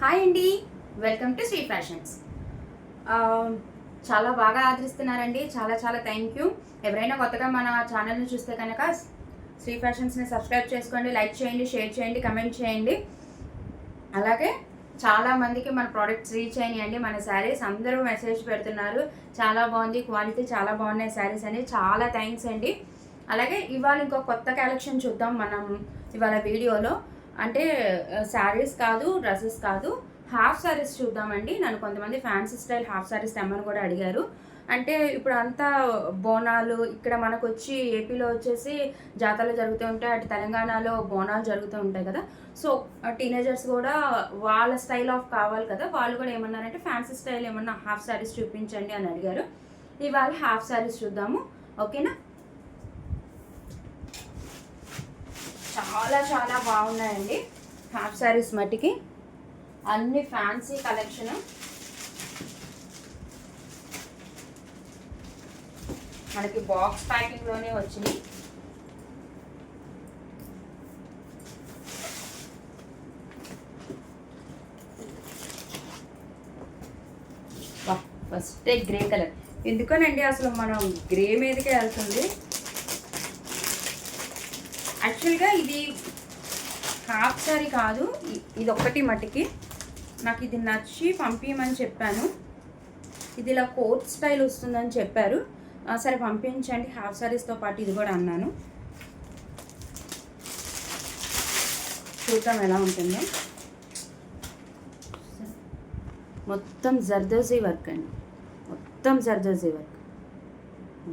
Hi అండి, welcome to Shri fashions. చాలా బాగా ఆదరిస్తున్నారండి. చాలా చాలా థ్యాంక్ యూ. ఎవరైనా కొత్తగా మన ఛానల్ని చూస్తే కనుక శ్రీ ఫ్యాషన్స్ని సబ్స్క్రైబ్ చేసుకోండి, లైక్ చేయండి, షేర్ చేయండి, కమెంట్ చేయండి. అలాగే చాలామందికి మన ప్రోడక్ట్స్ రీచ్ అయినాయండి. మన శారీస్ అందరూ మెసేజ్ పెడుతున్నారు, చాలా బాగుంది, క్వాలిటీ చాలా బాగున్నాయి శారీస్ అని. చాలా థ్యాంక్స్ అండి. అలాగే ఇవాళ ఇంకో కొత్త కలెక్షన్ చూద్దాం మనం ఇవాళ వీడియోలో. అంటే శారీస్ కాదు, డ్రెస్సెస్ కాదు, హాఫ్ శారీస్ చూద్దామండి. నన్ను కొంతమంది ఫ్యాన్సీ స్టైల్ హాఫ్ శారీస్ తెమ్మని కూడా అడిగారు. అంటే ఇప్పుడు అంతా బోనాలు ఇక్కడ మనకు వచ్చి ఏపీలో వచ్చేసి జాతరలు జరుగుతూ ఉంటాయి, అటు తెలంగాణలో బోనాలు జరుగుతూ ఉంటాయి కదా. సో టీనేజర్స్ కూడా వాళ్ళ స్టైల్ ఆఫ్ కావాలి కదా, వాళ్ళు కూడా ఏమన్నారంటే ఫ్యాన్సీ స్టైల్ ఏమన్నా హాఫ్ శారీస్ చూపించండి అని అడిగారు. ఇవాళ హాఫ్ శారీస్ చూద్దాము, ఓకేనా. చాలా చాలా బాగున్నాయండి హాఫ్ శారీస్ మట్టికి. అన్ని ఫ్యాన్సీ కలెక్షన్. మనకి బాక్స్ ప్యాకింగ్లోనే వచ్చినాయి. First grey colour. ఎందుకనండి అసలు మనం గ్రే మీదకే వెళ్తుంది. యాక్చువల్గా ఇది హాఫ్ శారీ కాదు, ఇది ఒక్కటి మట్టికి. నాకు ఇది నచ్చి పంపించమని చెప్పాను. ఇది ఇలా కోట్ స్టైల్ వస్తుందని చెప్పారు. సరే పంపించండి హాఫ్ శారీస్తో పాటు ఇది కూడా అన్నాను. చూద్దాం ఎలా ఉంటుందో. మొత్తం జర్దోజీ వర్క్ అండి, మొత్తం జర్దోజీ వర్క్.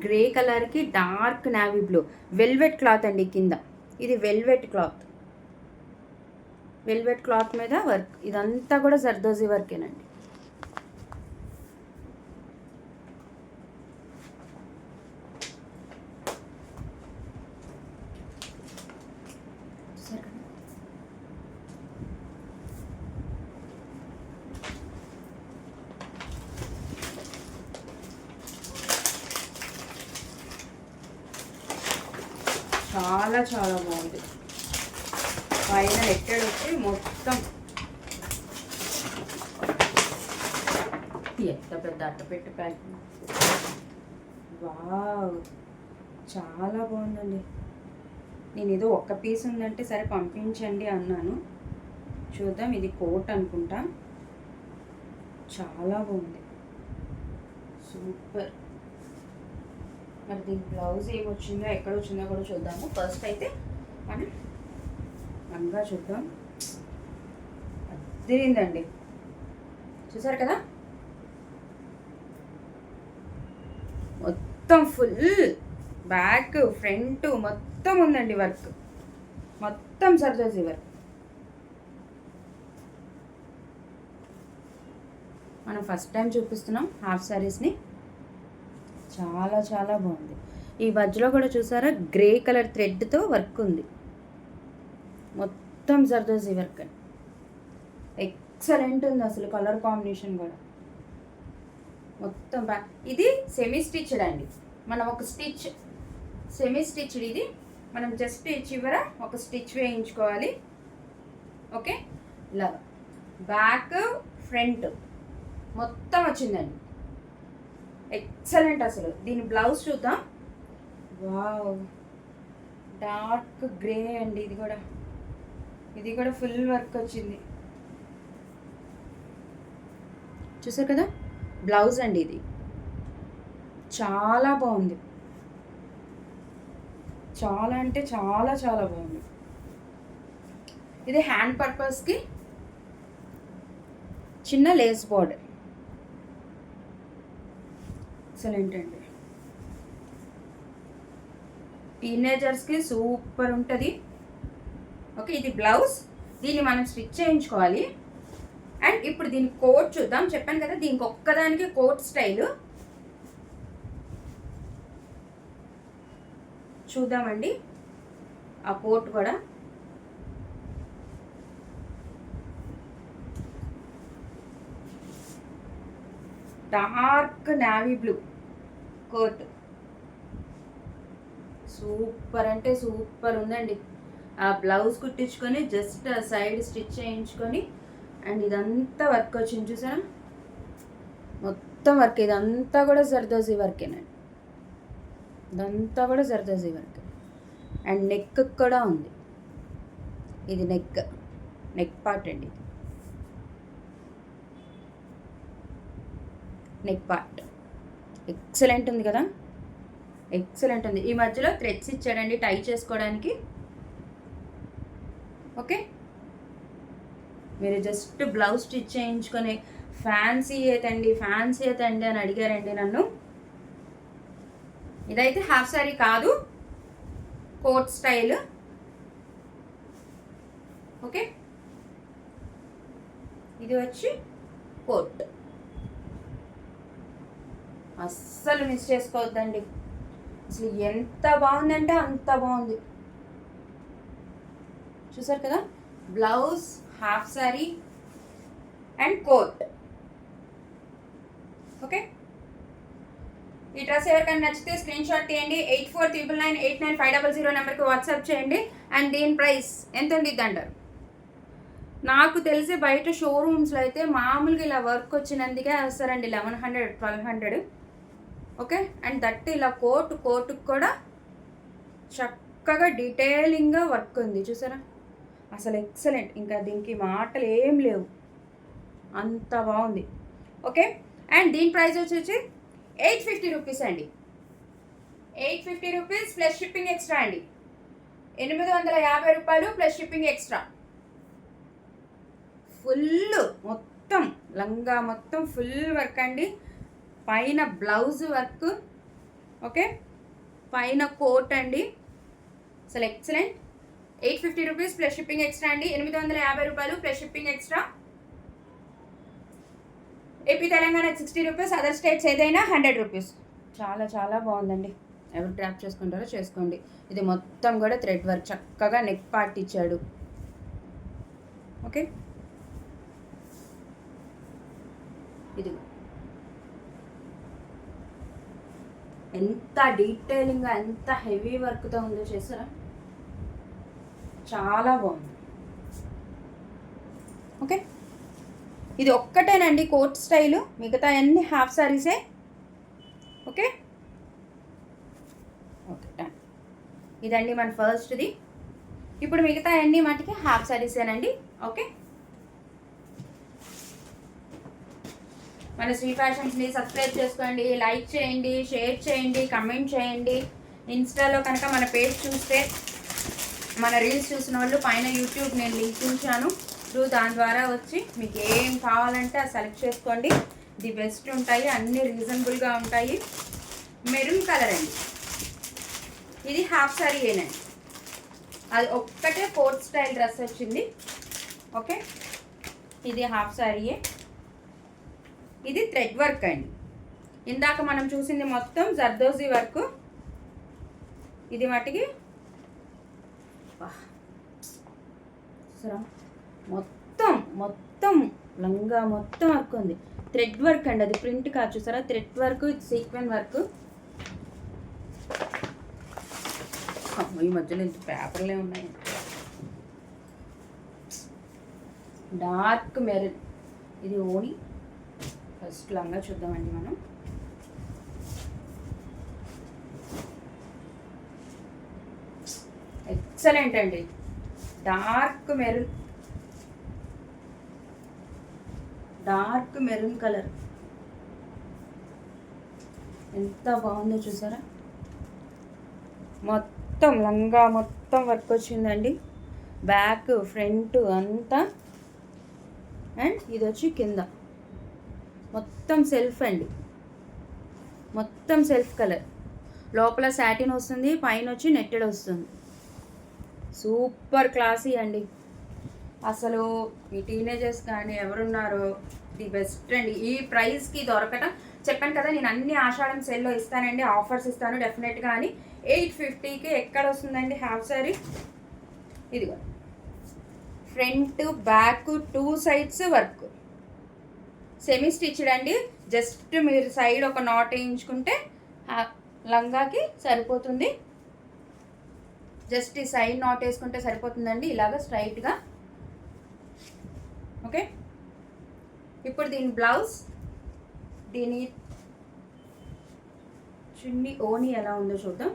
గ్రే కలర్కి dark navy blue, velvet cloth అండి కింద. ఇది వెల్వెట్ క్లాత్, వెల్వెట్ క్లాత్ మీద వర్క్. ఇదంతా కూడా జర్దోజీ వర్కేనండి. చాలా చాలా బాగుంది. పైన ఎక్కడ వచ్చి మొత్తం ఎంత పెద్ద అట్టపెట్టి ప్యాకింగ్. వావ్, చాలా బాగుందండి. నేను ఏదో ఒక్క పీస్ ఉందంటే సరే పంపించండి అన్నాను. చూద్దాం, ఇది కోట్ అనుకుంటా. చాలా బాగుంది, సూపర్. మరి దీని బ్లౌజ్ ఏమొచ్చిందో ఎక్కడ వచ్చిందో కూడా చూద్దాము. ఫస్ట్ అయితే మనం మంగా చూద్దాం. అదిరిందండి, చూసారు కదా. మొత్తం ఫుల్ బ్యాక్ ఫ్రంట్ మొత్తం ఉందండి వర్క్, మొత్తం సర్జరీ వర్క్. మనం ఫస్ట్ టైం చూపిస్తున్నాం హాఫ్ శారీస్ని. చాలా చాలా బాగుంది. ఈ మధ్యలో కూడా చూసారా గ్రే కలర్ థ్రెడ్తో వర్క్ ఉంది, మొత్తం జర్దోజీ వర్క్. ఎక్సలెంట్ ఉంది అసలు, కలర్ కాంబినేషన్ కూడా మొత్తం బ్యాక్. ఇది సెమీ స్టిచ్డ్ అండి. మనం ఒక స్టిచ్ సెమీ స్టిచ్డ్, ఇది మనం జస్ట్ చివర ఒక స్టిచ్ వేయించుకోవాలి. ఓకే, ఇలా బ్యాక్ ఫ్రంట్ మొత్తం వచ్చిందండి. ఎక్సలెంట్ అసలు. దీని బ్లౌజ్ చూద్దాం. వావ్, డార్క్ గ్రే అండి. ఇది కూడా ఫుల్ వర్క్ వచ్చింది, చూసారు కదా. బ్లౌజ్ అండి ఇది, చాలా బాగుంది. చాలా అంటే చాలా చాలా బాగుంది. ఇది హ్యాండ్ పర్పస్కి చిన్న లేస్ బోర్డర్. ఎక్సలెంట్ అండి, టీనేజర్స్కి సూపర్ ఉంటుంది. ఓకే, ఇది బ్లౌజ్. దీన్ని మనం స్టిచ్ చేయించుకోవాలి. అండ్ ఇప్పుడు దీని కోట్ చూద్దాం. చెప్పాను కదా దీనికి ఒక్కదానికి కోట్ స్టైల్ చూద్దామండి. ఆ కోట్ కూడా dark navy blue coat, super అంటే సూపర్ ఉందండి. ఆ బ్లౌజ్ కుట్టించుకొని జస్ట్ సైడ్ స్టిచ్ చేయించుకొని అండ్ ఇదంతా వర్క్ వచ్చింది చూసారా, మొత్తం వర్క్. ఇదంతా కూడా జర్దోజీ వర్కేనండి, ఇదంతా కూడా జర్దోజీ వర్క్. అండ్ నెక్ కూడా ఉంది, ఇది నెక్ పార్ట్ అండి, నెక్ పార్ట్ ఎక్సలెంట్ ఉంది కదా, ఎక్సలెంట్ ఉంది. ఈ మధ్యలో థ్రెడ్స్ ఇచ్చాడండి టై చేసుకోవడానికి. ఓకే, మీరు జస్ట్ బ్లౌజ్ స్టిచ్ చేయించుకొని ఫ్యాన్సీ ఏతండి అని అడిగారండి నన్ను. ఇదైతే హాఫ్ సారీ కాదు, కోట్ స్టైల్. ఓకే, ఇది వచ్చి కోట్. అస్సలు మిస్ చేసుకోవద్దండి, అసలు ఎంత బాగుందంటే అంత బాగుంది. చూసారు కదా, blouse, half sari and coat. Okay, ఈ డ్రెస్ ఎవరికైనా నచ్చితే స్క్రీన్ షాట్ తీయండి, 8499989500 నెంబర్కి వాట్సాప్ చేయండి. అండ్ దీని ప్రైస్ ఎంత ఉండిద్ది అంటారు? నాకు తెలిసి బయట షోరూమ్స్లో అయితే మామూలుగా ఇలా వర్క్ వచ్చినందుకే వేస్తారండి 1100 1200. ఓకే, అండ్ దట్ ఇలా కోటుకు కూడా చక్కగా డీటెయిలింగ్గా వర్క్ ఉంది చూసారా, అసలు ఎక్సలెంట్. ఇంకా దీనికి మాటలు ఏం లేవు, అంత బాగుంది. ఓకే, అండ్ దీని ప్రైస్ వచ్చేసి 850 రూపీస్ అండి, 850 రూపీస్ ప్లస్ షిప్పింగ్ ఎక్స్ట్రా అండి, 850 రూపాయలు ప్లస్ షిప్పింగ్ ఎక్స్ట్రా. ఫుల్ మొత్తం లంగా మొత్తం ఫుల్ వర్క్ అండి, పైన బ్లౌజ్ వర్క్. ఓకే, పైన కోట్ అండి, అసలు excellent. 850 rupees plus shipping extra అండి, 850 రూపాయలు plus shipping extra. AP Telangana 60 rupees, other states ఏదైనా 100 రూపీస్. చాలా చాలా బాగుందండి, ఎవరు ట్రాప్ చేసుకుంటారో చేసుకోండి. ఇది మొత్తం కూడా థ్రెడ్ వర్క్, చక్కగా నెక్ పార్ట్ ఇచ్చాడు. ఓకే, ఇది ఎంత డీటెయిలింగ్గా ఎంత హెవీ వర్క్తో ఉందో చేస్తారా, చాలా బాగుంది. ఓకే, ఇది ఒక్కటేనండి కోట్ స్టైలు, మిగతా అన్ని హాఫ్ సారీసే. Okay okay done. ఇదండి మన ఫస్ట్ది. ఇప్పుడు మిగతా అన్ని మటుకి హాఫ్ సారీసేనండి. ఓకే, మన శ్రీ ఫ్యాషన్స్ని సబ్స్క్రైబ్ చేసుకోండి, లైక్ చేయండి, షేర్ చేయండి, కమెంట్ చేయండి. ఇన్స్టాలో కనుక మన పేజ్ చూస్తే, మన రీల్స్ చూసిన వాళ్ళు పైన యూట్యూబ్ నేను లింక్ ఉంచాను, దాని ద్వారా వచ్చి మీకు ఏం కావాలంటే అది సెలెక్ట్ చేసుకోండి. ది బెస్ట్ ఉంటాయి, అన్నీ రీజనబుల్గా ఉంటాయి. మెరూన్ కలర్ అండి, ఇది హాఫ్ సారీ ఏనండి, అది ఒక్కటే కోట్ స్టైల్ డ్రెస్ వచ్చింది. ఓకే, ఇది హాఫ్ సారీయే, ఇది థ్రెడ్ వర్క్ అండి. ఇందాక మనం చూసింది మొత్తం జర్దోజీ వర్క్, ఇది మటుకి మొత్తం లంగా మొత్తం వర్క్ ఉంది, థ్రెడ్ వర్క్ అండి, అది ప్రింట్ కాదు చూసారా, థ్రెడ్ వర్క్, సీక్వెన్ వర్క్. ఈ మధ్యలో ఇంత పేపర్లే ఉన్నాయి. డార్క్ మెరూన్, ఇది ఓని. ఫస్ట్ లంగా చూద్దామండి మనం. ఎక్సలెంట్ అండి, డార్క్ మెరూన్ కలర్, ఎంత బాగుందో చూసారా. మొత్తం లంగా మొత్తం వర్క్ వచ్చిందండి, బ్యాక్ ఫ్రంట్ అంతా. అండ్ ఇది వచ్చి కింద మొత్తం సెల్ఫ్ అండి, మొత్తం సెల్ఫ్ కలర్. లోపల సాటిన్ వస్తుంది, పైన వచ్చి నెట్టెడ్ వస్తుంది. సూపర్ క్లాసీ అండి, అసలు ఈ టీనేజర్స్ కానీ ఎవరున్నారో ది బెస్ట్ అండి. ఈ ప్రైస్కి దొరకటం, చెప్పాను కదా నేను అన్ని ఆషాఢం సేల్లో ఇస్తానండి, ఆఫర్స్ ఇస్తాను డెఫినెట్గా అని. 850కి ఎక్కడ వస్తుందండి హాఫ్ సారీ. ఇదిగో front back 2 sides work, semi stitched అండి. జస్ట్ మీరు సైడ్ ఒక నాట్ వేయించుకుంటే లంగాకి సరిపోతుంది. జస్ట్ ఈ సైడ్ నాట్ వేసుకుంటే సరిపోతుందండి, ఇలాగ స్ట్రైట్గా. ఓకే, ఇప్పుడు దీని బ్లౌజ్, దీని చున్నీ, ఓని ఎలా ఉందో చూద్దాం.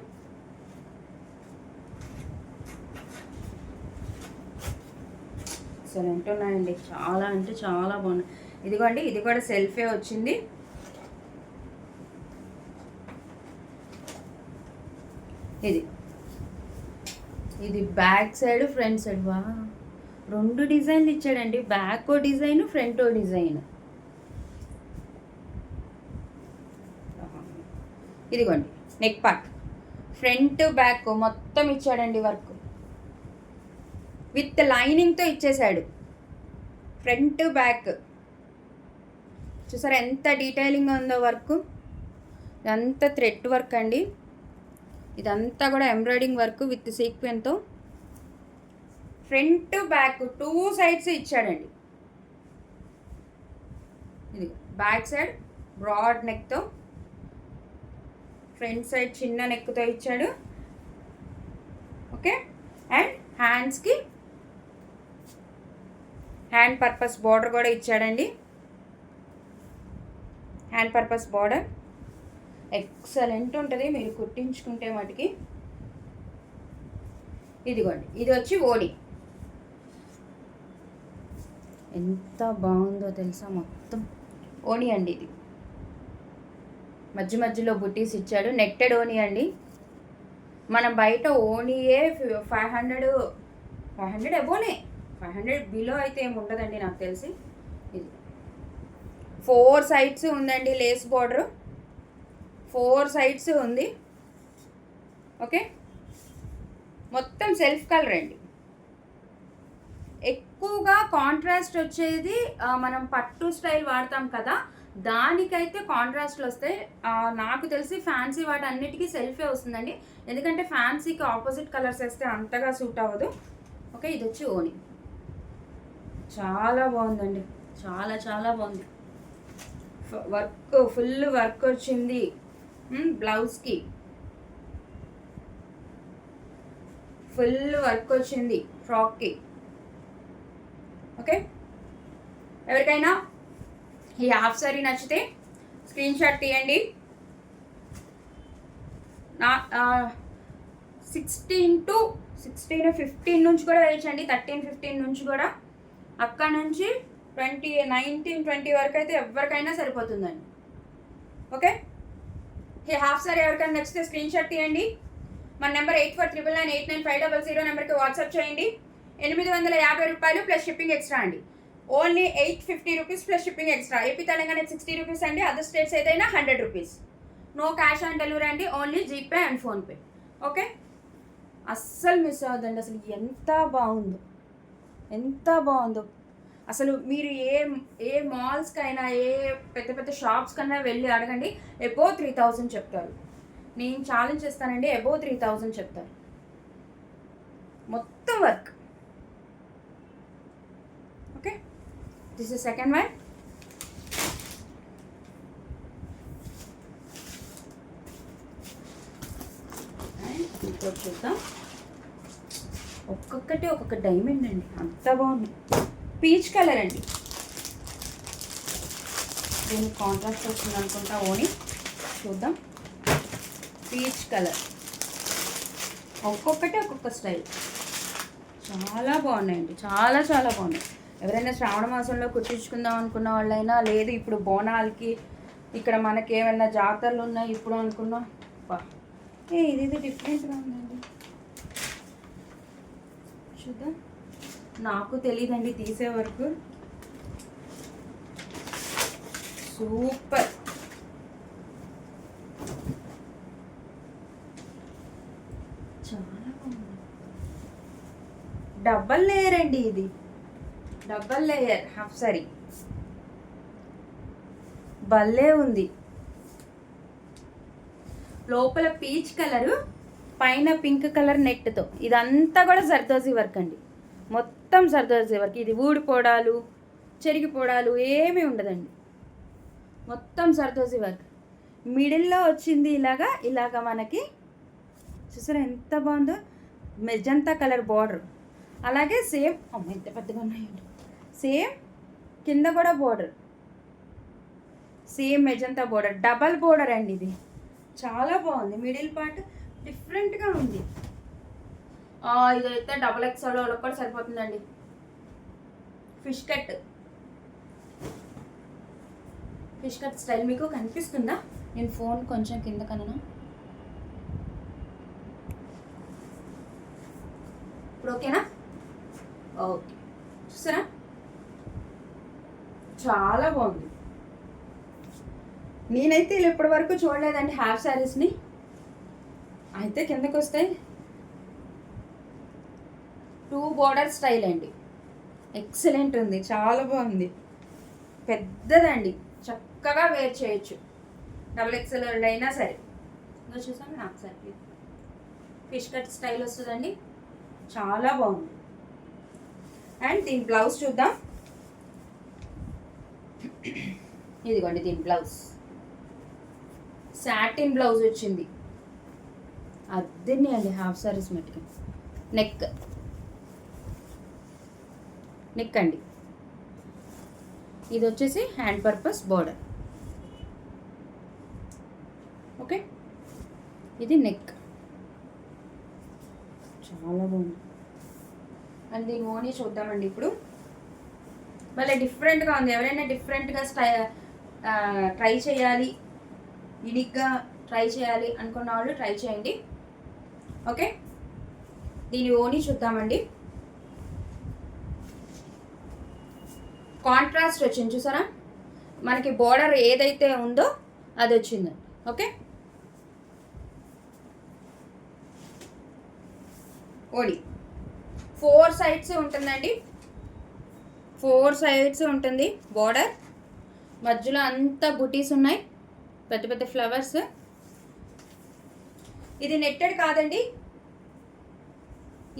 అసలు ఉంటున్నాయండి, చాలా అంటే చాలా బాగున్నాయి. ఇదిగోండి, ఇది కూడా సెల్ఫే వచ్చింది. ఇది బ్యాక్ సైడ్, ఫ్రంట్ సైడ్. వా, 2 డిజైన్లు ఇచ్చాడండి. బ్యాక్ ఓ డిజైన్, ఫ్రంట్ ఓ డిజైన్. ఇదిగోండి నెక్ పార్ట్, ఫ్రంట్ బ్యాక్ మొత్తం ఇచ్చాడండి వర్క్. విత్ లైనింగ్తో ఇచ్చేసాడు. ఫ్రంట్ బ్యాక్ చూసారా ఎంత డీటెయిలింగ్ ఉందో వర్క్. ఇదంతా థ్రెడ్ వర్క్ అండి. ఇదంతా కూడా ఎంబ్రాయిడింగ్ వర్క్ విత్ సీక్వెన్తో. ఫ్రంట్ బ్యాక్ 2 సైడ్స్ ఇచ్చాడండి. ఇది బ్యాక్ సైడ్ బ్రాడ్ నెక్తో, ఫ్రంట్ సైడ్ చిన్న నెక్తో ఇచ్చాడు. ఓకే, అండ్ హ్యాండ్స్కి హ్యాండ్ పర్పస్ బార్డర్ కూడా ఇచ్చాడండి. హ్యాండ్ పర్పస్ బార్డర్ ఎక్సలెంట్ ఉంటుంది మీరు కుట్టించుకుంటే మటుకి. ఇదిగోండి, ఇది వచ్చి ఓడి. ఎంత బాగుందో తెలుసా, మొత్తం ఓని అండి. ఇది మధ్య మధ్యలో బుట్టీస్ ఇచ్చాడు. నెట్టెడ్ ఓని అండి. మనం బయట ఓనియే 500 అబోనే, 500 బిలో అయితే ఏమి ఉండదండి నాకు తెలిసి. ఇది 4 సైడ్స్ ఉందండి లేస్ బార్డర్, 4 సైడ్స్ ఉంది. ఓకే, మొత్తం సెల్ఫ్ కలర్ అండి. ఎక్కువగా కాంట్రాస్ట్ వచ్చేది మనం పట్టు స్టైల్ వాడతాం కదా, దానికైతే కాంట్రాస్ట్లు వస్తాయి. నాకు తెలిసి ఫ్యాన్సీ వాటి అన్నిటికీ సెల్ఫే వస్తుందండి, ఎందుకంటే ఫ్యాన్సీకి ఆపోజిట్ కలర్స్ వేస్తే అంతగా సూట్ అవ్వదు. ఓకే, ఇది వచ్చి ఓని. చాలా బాగుందండి, చాలా చాలా బాగుంది. వర్క్ ఫుల్ వర్క్ వచ్చింది బ్లౌజ్కి. ఫుల్ వర్క్ వచ్చింది ఫ్రాక్కి. ఓకే, ఎవరికైనా ఈ హాఫ్ సారీ నచ్చితే స్క్రీన్ షాట్ తీయండి. 16 to 15 నుంచి కూడా వేయించండి, 13-15 నుంచి కూడా. అక్కడ నుంచి 19-20 వరకు అయితే ఎవరికైనా సరిపోతుందండి. ఓకే, ఈ హాఫ్ సారీ ఎవరికైనా నచ్చితే స్క్రీన్ షాట్ తీయండి. మన నెంబర్ 8499899500 నెంబర్కి వాట్సాప్ చేయండి. 850 రూపాయలు ప్లస్ షిప్పింగ్ ఎక్స్ట్రా అండి. Only 850 rupees plus shipping extra. AP Telangana 60 rupees అండి. అదర్ స్టేట్స్ ఏదైనా 100 rupees. No cash on delivery అండి, only GPay and PhonePe. Okay, అస్సలు మిస్ అవ్వదండి. అసలు ఎంత బాగుందో, ఎంత బాగుందో. అసలు మీరు ఏ మాల్స్కైనా, ఏ పెద్ద పెద్ద షాప్స్ కన్నా వెళ్ళి అడగండి, అబోవ్ 3000 చెప్తారు. నేను ఛాలెంజ్ చేస్తానండి, అబోవ్ 3000 చెప్తారు. మొత్తం work. Okay, this is second one. ఇంట్లో చూద్దాం. ఒక్కొక్కటి ఒక్కొక్క డైమండ్ అండి, అంత బాగుంది. పీచ్ కలర్ అండి, దీనికి కాంట్రాస్ట్ వస్తుంది అనుకుంటా. ఓని చూద్దాం. పీచ్ కలర్, ఒక్కొక్కటి ఒక్కొక్క స్టైల్. చాలా బాగున్నాయండి, చాలా చాలా బాగున్నాయి. ఎవరైనా శ్రావణ మాసంలో కుట్టించుకుందాం అనుకున్న వాళ్ళైనా, లేదు ఇప్పుడు బోనాలకి ఇక్కడ మనకి ఏమైనా జాతరలు ఉన్నాయి ఇప్పుడు అనుకున్నా. ఇది డిఫరెంట్గా ఉందండి, చూద్దాం. నాకు తెలీదండి తీసే వరకు. సూపర్, చాలా బాగుంది. డబల్ లేయర్ అండి, ఇది డబల్ లేయర్ హాఫ్ సారీ. భలే ఉంది. లోపల పీచ్ కలరు, పైన పింక్ కలర్ నెట్తో. ఇదంతా కూడా జర్దోజీ వర్క్ అండి, మొత్తం జర్దోజీ వర్క్. ఇది ఊడిపోవడాలు, చెరిగిపోవడాలు ఏమీ ఉండదండి, మొత్తం జర్దోజీ వర్క్. మిడిల్లో వచ్చింది ఇలాగా మనకి. చూసారా ఎంత బాగుందో, మెజంతా కలర్ బార్డర్. అలాగే సేమ్, ఎంత పెద్దగా ఉన్నాయండి. సేమ్ కింద కూడా border, same magenta border, double border అండి ఇది. చాలా బాగుంది, మిడిల్ పార్ట్ డిఫరెంట్గా ఉంది. ఇదైతే డబల్ ఎక్స్ఎల్ వాళ్ళకి కూడా సరిపోతుందండి. ఫిష్ కట్ స్టైల్ మీకు కనిపిస్తుందా? నేను ఫోన్ కొంచెం కింద కన్నా ఇప్పుడు ఓకేనా? ఓకే, చూసారా చాలా బాగుంది. నేనైతే ఇలా ఇప్పటి వరకు చూడలేదండి హాఫ్ శారీస్ని. అయితే కిందకు వస్తే 2 బోర్డర్ స్టైల్ అండి, ఎక్సలెంట్ ఉంది, చాలా బాగుంది, పెద్దదండి, చక్కగా వేర్ చేయొచ్చు. డబుల్ ఎక్సెల్ అయినా సరే. ఇంకా చూసాను నాకు సరే ఫిష్ కట్ స్టైల్ వస్తుందండి, చాలా బాగుంది. అండ్ దీని బ్లౌజ్ చూద్దాం. ఇదిగోండి దీని బ్లౌజ్, సాటిన్ బ్లౌజ్ వచ్చింది. అద్దెని అండి హాఫ్ సారీస్ మట్టుకు. నెక్ అండి, ఇది వచ్చేసి హ్యాండ్ పర్పస్ బోర్డర్. ఓకే, ఇది నెక్, చాలా బాగుంది. అండ్ దీని ఓనీ చూద్దామండి ఇప్పుడు. మళ్ళీ డిఫరెంట్గా ఉంది. ఎవరైనా డిఫరెంట్గా ట్రై చేయాలి, యూనిక్గా ట్రై చేయాలి అనుకున్న వాళ్ళు ట్రై చేయండి. ఓకే, దీని ఓనీ చూద్దామండి. కాంట్రాస్ట్ వచ్చింది చూసారా, మనకి బోర్డర్ ఏదైతే ఉందో అది వచ్చింది. ఓకే, ఓడి 4 సైడ్స్ ఉంటుందండి, 4 సైడ్స్ ఉంటుంది బోర్డర్. మధ్యలో అంతా బుటీస్ ఉన్నాయి, పెద్ద పెద్ద ఫ్లవర్స్. ఇది నెట్టెడ్ కాదండి,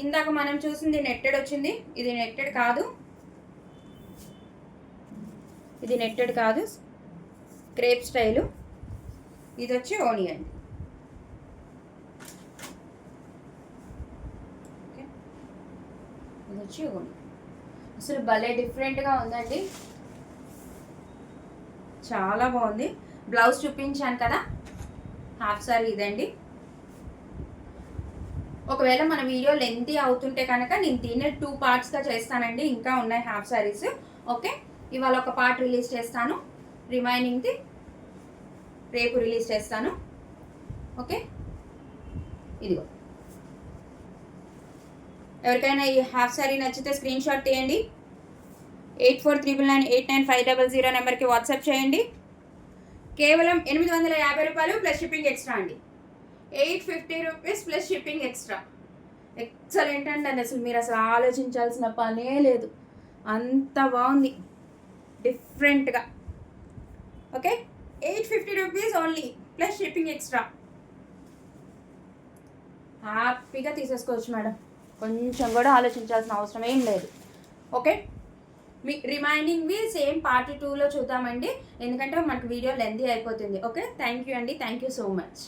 ఇందాక మనం చూసింది నెట్టెడ్ వచ్చింది, ఇది నెట్టెడ్ కాదు, ఇది నెట్టెడ్ కాదు, క్రేప్ స్టైలు. ఇది వచ్చి ఓనీ అండి. ఇది వచ్చి ఓనీ. అసలు భలే డిఫరెంట్గా ఉందండి, చాలా బాగుంది. బ్లౌజ్ చూపించాను కదా, హాఫ్ సారీ ఇదండి. ఒకవేళ మన వీడియో లెంతీ అవుతుంటే కనుక నేను దీన్ని 2 పార్ట్స్గా చేస్తానండి. ఇంకా ఉన్నాయి హాఫ్ సారీస్. ఓకే, ఇవాళ ఒక పార్ట్ రిలీజ్ చేస్తాను, రిమైనింగ్ది రేపు రిలీజ్ చేస్తాను. ఓకే, ఇదిగో ఎవరికైనా ఈ హాఫ్ సారీ నచ్చితే స్క్రీన్ షాట్ తీయండి, 8439989500 నెంబర్కి వాట్సాప్ చేయండి. కేవలం 850 రూపాయలు ప్లస్ షిప్పింగ్ ఎక్స్ట్రా అండి. 850 rupees plus shipping extra. Excellent అండి, అసలు మీరు అసలు ఆలోచించాల్సిన పనే లేదు, అంత బాగుంది డిఫరెంట్గా. Okay, 850 rupees only plus shipping extra. హ్యాపీగా తీసేసుకోవచ్చు మేడం, కొంచెం కూడా ఆలోచించాల్సిన అవసరం ఏం లేదు. ఓకే, మీ రిమైనింగ్వి సేమ్ పార్ట్ 2లో చూద్దామండి, ఎందుకంటే మనకు వీడియో లెంతీ అయిపోతుంది. ఓకే, థ్యాంక్ యూ అండి, థ్యాంక్ యూ సో మచ్.